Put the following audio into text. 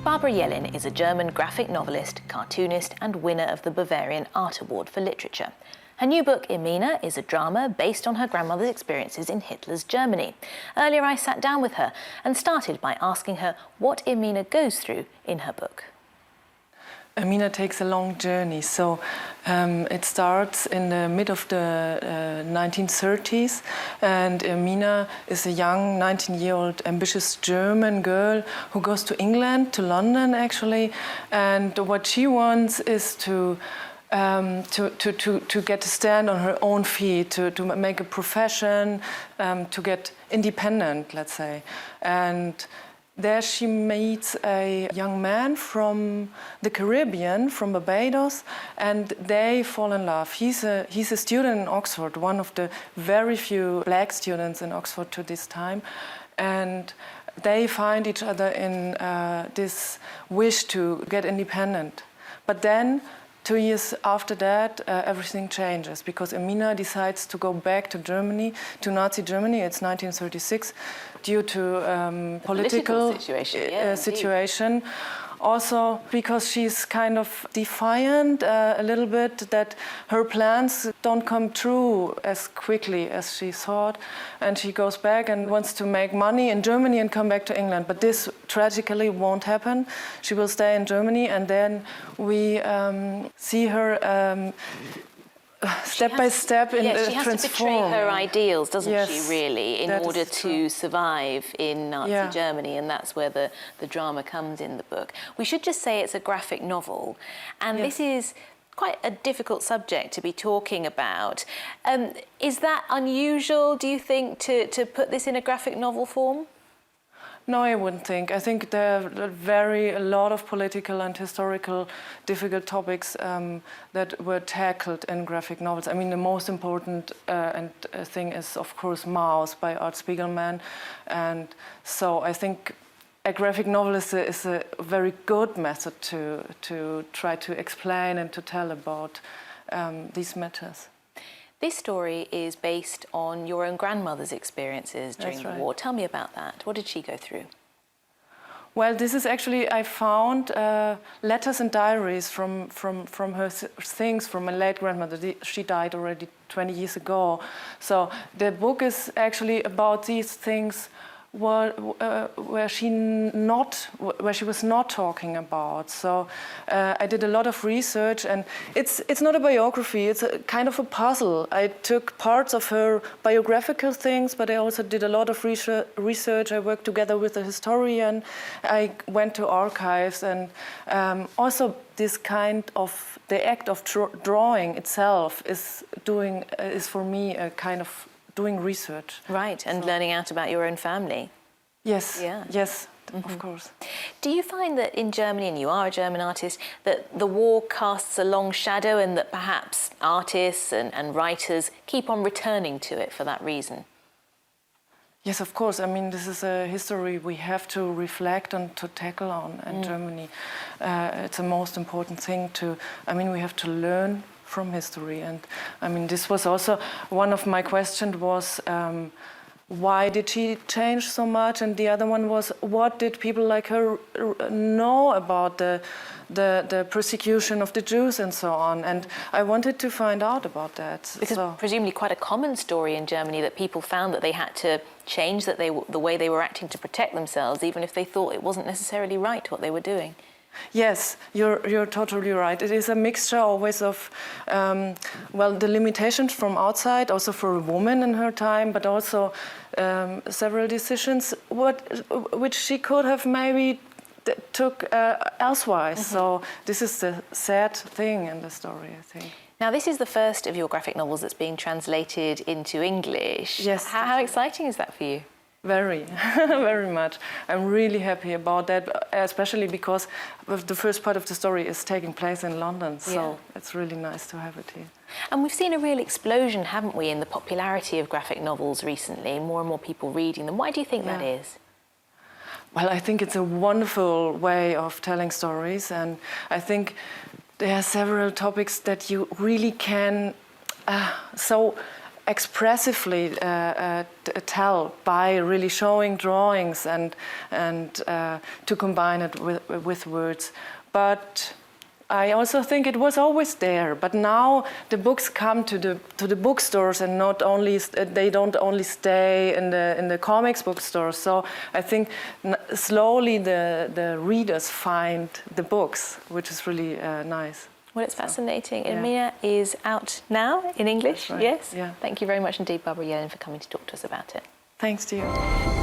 Barbara Yelin is a German graphic novelist, cartoonist and winner of the Bavarian Art Award for Literature. Her new book, Irmina, is a drama based on her grandmother's experiences in Hitler's Germany. Earlier I sat down with her and started by asking her what Irmina goes through in her book. Irmina takes a long journey, so it starts in the mid of the 1930s, and Irmina is a young 19-year-old ambitious German girl who goes to England, to London actually, and what she wants is to get to stand on her own feet, to make a profession, to get independent, let's say. And there she meets a young man from the Caribbean, from Barbados, and they fall in love. He's a student in Oxford, one of the very few black students in Oxford to this time. And they find each other in this wish to get independent. But then, 2 years after that, everything changes because Irmina decides to go back to Germany, to Nazi Germany. It's 1936, due to political situation. Also because she's kind of defiant a little bit, that her plans don't come true as quickly as she thought. And she goes back and wants to make money in Germany and come back to England. But this tragically won't happen. She will stay in Germany, and then we see her step by step transform. She has to betray her ideals, doesn't she, really, in order to survive in Nazi Germany, and that's where the drama comes in the book. We should just say it's a graphic novel, and this is quite a difficult subject to be talking about. Is that unusual, do you think, to put this in a graphic novel form? No, I wouldn't think. I think there are a lot of political and historical difficult topics that were tackled in graphic novels. I mean, the most important thing is, of course, Maus by Art Spiegelman. And so I think a graphic novel is a very good method to try to explain and to tell about these matters. This story is based on your own grandmother's experiences during the war. Tell me about that. What did she go through? Well, this is actually, I found letters and diaries from her things from my late grandmother. She died already 20 years ago. So the book is actually about these things where she was not talking about. So I did a lot of research, and it's not a biography, it's a kind of a puzzle. I took parts of her biographical things, but I also did a lot of research. I worked together with a historian. I went to archives, and also this kind of, the act of drawing itself is for me a kind of doing research. Right, and learning out about your own family. Yes, yes, of course. Do you find that in Germany, and you are a German artist, that the war casts a long shadow and that perhaps artists and writers keep on returning to it for that reason? Yes, of course. I mean, this is a history we have to reflect and to tackle on in Germany. It's the most important thing we have to learn from history. And I mean, this was also one of my questions was, why did she change so much? And the other one was, what did people like her know about the persecution of the Jews and so on? And I wanted to find out about that. Because presumably quite a common story in Germany that people found that they had to change the way they were acting to protect themselves, even if they thought it wasn't necessarily right what they were doing. Yes, you're totally right. It is a mixture always of, the limitations from outside, also for a woman in her time, but also several decisions which she could have maybe took elsewise. So this is the sad thing in the story, I think. Now, this is the first of your graphic novels that's being translated into English. Yes. How exciting is that for you? Very, very much. I'm really happy about that, especially because the first part of the story is taking place in London, so it's really nice to have it here. And we've seen a real explosion, haven't we, in the popularity of graphic novels recently, more and more people reading them. Why do you think that is? Well, I think it's a wonderful way of telling stories, and I think there are several topics that you really can expressively tell by really showing drawings and to combine it with words. But I also think it was always there. But now the books come to the bookstores, and not only they don't only stay in the comics bookstores. So I think slowly the readers find the books, which is really nice. Well, it's fascinating. Irmina is out now in English, right. yes? Yeah. Thank you very much indeed, Barbara Yelin, for coming to talk to us about it. Thanks to you.